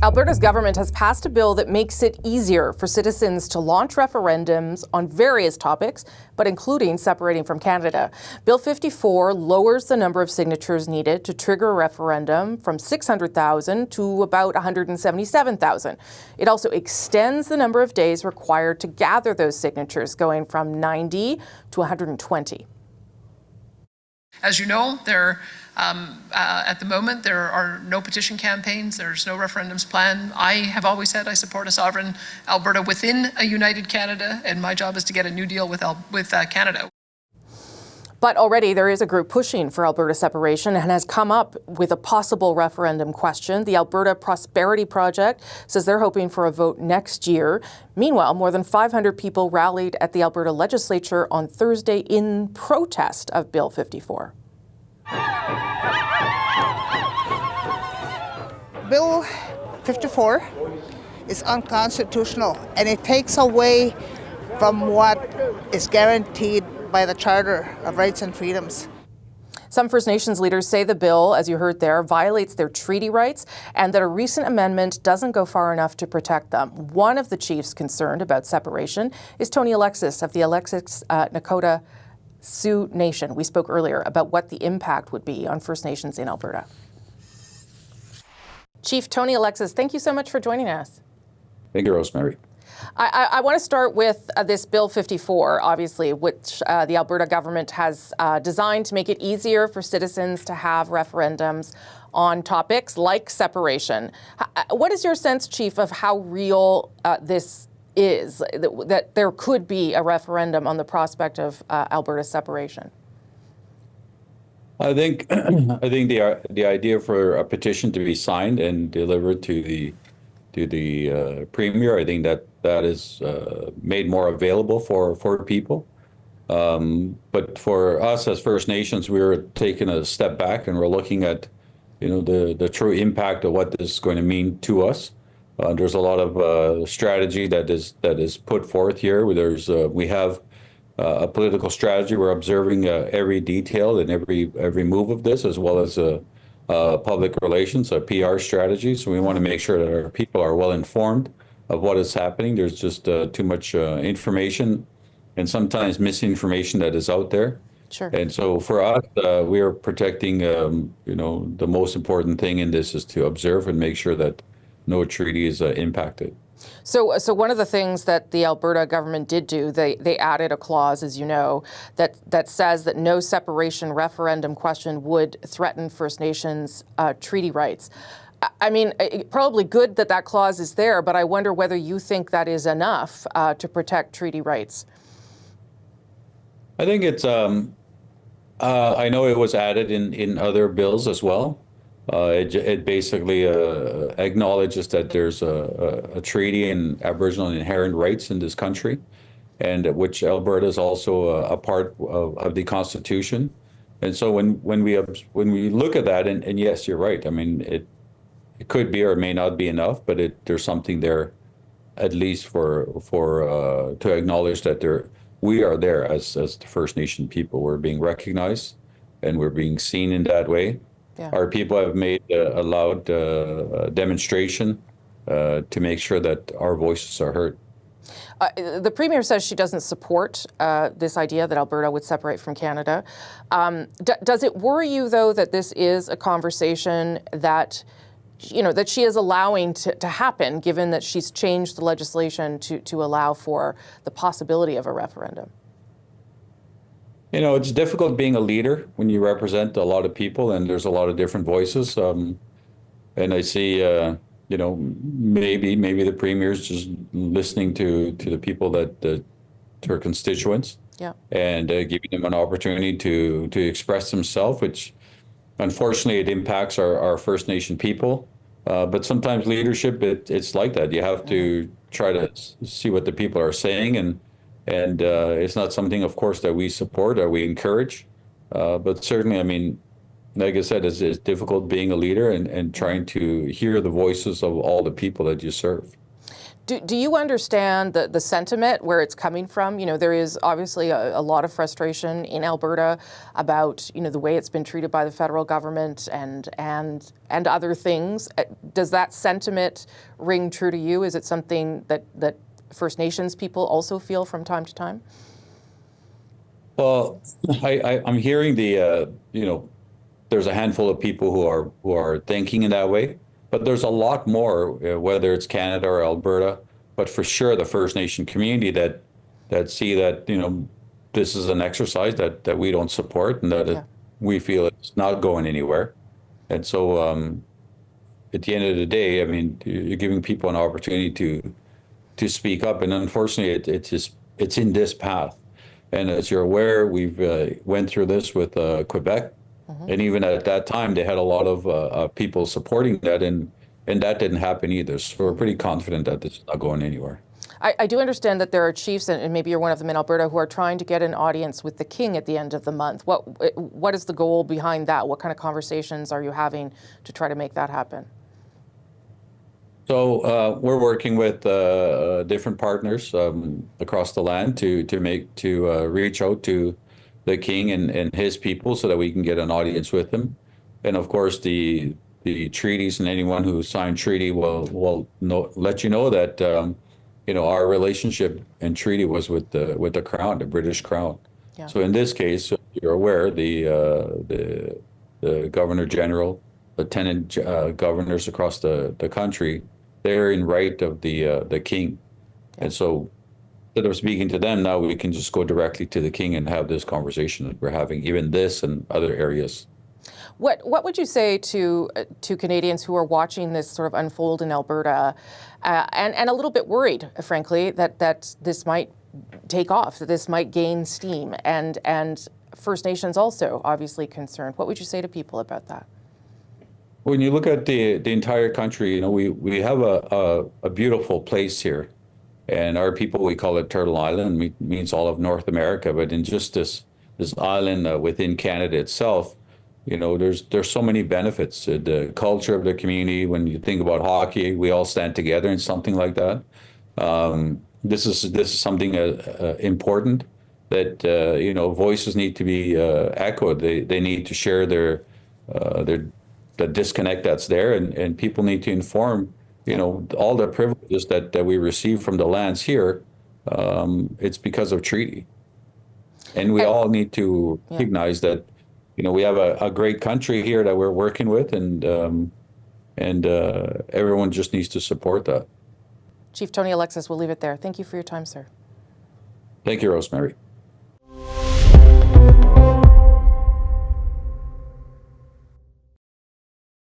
Alberta's government has passed a bill that makes it easier for citizens to launch referendums on various topics, but including separating from Canada. Bill 54 lowers the number of signatures needed to trigger a referendum from 600,000 to about 177,000. It also extends the number of days required to gather those signatures, going from 90 to 120. As you know, at the moment, there are no petition campaigns, there's no referendums planned. I have always said I support a sovereign Alberta within a united Canada, and my job is to get a new deal with Canada. But already there is a group pushing for Alberta separation and has come up with a possible referendum question. The Alberta Prosperity Project says they're hoping for a vote next year. Meanwhile, more than 500 people rallied at the Alberta Legislature on Thursday in protest of Bill 54. Bill 54 is unconstitutional, and it takes away from what is guaranteed by the Charter of Rights and Freedoms. Some First Nations leaders say the bill, as you heard there, violates their treaty rights and that a recent amendment doesn't go far enough to protect them. One of the chiefs concerned about separation is Tony Alexis of the Alexis Nakota Sioux Nation. We spoke earlier about what the impact would be on First Nations in Alberta. Chief Tony Alexis, thank you so much for joining us. Thank you, Rosemary. I want to start with this Bill 54, obviously, which the Alberta government has designed to make it easier for citizens to have referendums on topics like separation. What is your sense, Chief, of how real this is, that there could be a referendum on the prospect of Alberta separation? I think the idea for a petition to be signed and delivered to the Premier, I think that is made more available for people. But for us as First Nations, we're taking a step back and we're looking at, the true impact of what this is going to mean to us. There's a lot of strategy that is put forth here. We have a political strategy. We're observing every detail and every move of this, as well as public relations, a PR strategy. So we want to make sure that our people are well informed of what is happening. There's just too much information and sometimes misinformation that is out there. Sure. And so for us, we are protecting, the most important thing in this is to observe and make sure that no treaty is impacted. So one of the things that the Alberta government did do, they added a clause, as you know, that says that no separation referendum question would threaten First Nations treaty rights. I mean, probably good that clause is there, but I wonder whether you think that is enough to protect treaty rights. I think it's, I know it was added in other bills as well. It basically acknowledges that there's a treaty and Aboriginal inherent rights in this country, and which Alberta is also a part of the Constitution. And so when we look at that, and yes, you're right. I mean, it could be or may not be enough, but there's something there, at least for to acknowledge that we are there as the First Nation people. We're being recognized, and we're being seen in that way. Yeah. Our people have made a loud demonstration to make sure that our voices are heard. The Premier says she doesn't support this idea that Alberta would separate from Canada. Does it worry you, though, that this is a conversation that she is allowing to happen, given that she's changed the legislation to allow for the possibility of a referendum? It's difficult being a leader when you represent a lot of people and there's a lot of different voices. And I see, maybe the Premier's just listening to the people to her constituents, yeah, and giving them an opportunity to express themselves, which unfortunately it impacts our First Nation people. But sometimes leadership, it's like that. You have to try to see what the people are saying, and it's not something, of course, that we support or we encourage. But certainly, I mean, like I said, it's difficult being a leader and trying to hear the voices of all the people that you serve. Do you understand the sentiment, where it's coming from? You know, there is obviously a lot of frustration in Alberta about, you know, the way it's been treated by the federal government and other things. Does that sentiment ring true to you? Is it something that First Nations people also feel from time to time? Well, I'm hearing you know, there's a handful of people who are thinking in that way, but there's a lot more, whether it's Canada or Alberta, but for sure the First Nation community that see that, you know, this is an exercise that we don't support and that we feel it's not going anywhere. And so at the end of the day, I mean, you're giving people an opportunity to speak up, and unfortunately, it's in this path. And as you're aware, we've went through this with Quebec, and even at that time, they had a lot of people supporting that, and that didn't happen either. So we're pretty confident that this is not going anywhere. I do understand that there are chiefs, and maybe you're one of them in Alberta, who are trying to get an audience with the King at the end of the month. What is the goal behind that? What kind of conversations are you having to try to make that happen? So we're working with different partners across the land to reach out to the King and his people so that we can get an audience with him. And of course, the treaties, and anyone who signed treaty will let you know that you know, our relationship and treaty was with the Crown, the British Crown. Yeah. So in this case, you're aware, the Governor General, Lieutenant governors across the country, they're in right of the King. Yeah. And so instead of speaking to them, now we can just go directly to the King and have this conversation that we're having, even this and other areas. What would you say to Canadians who are watching this sort of unfold in Alberta and a little bit worried, frankly, that this might take off, that this might gain steam, and First Nations also obviously concerned? What would you say to people about that? When you look at the entire country, you know, we have a beautiful place here, and our people, we call it Turtle Island, means all of North America. But in just this island within Canada itself, you know, there's so many benefits. The culture of the community. When you think about hockey, we all stand together in something like that. This is something important that you know, voices need to be echoed. They need to share their the disconnect that's there, and people need to inform, you know, all the privileges that we receive from the lands here. It's because of treaty, and we all need to recognize that, you know, we have a great country here that we're working with, and everyone just needs to support that. Chief Tony Alexis, we'll leave it there. Thank you for your time, sir. Thank you, Rosemary.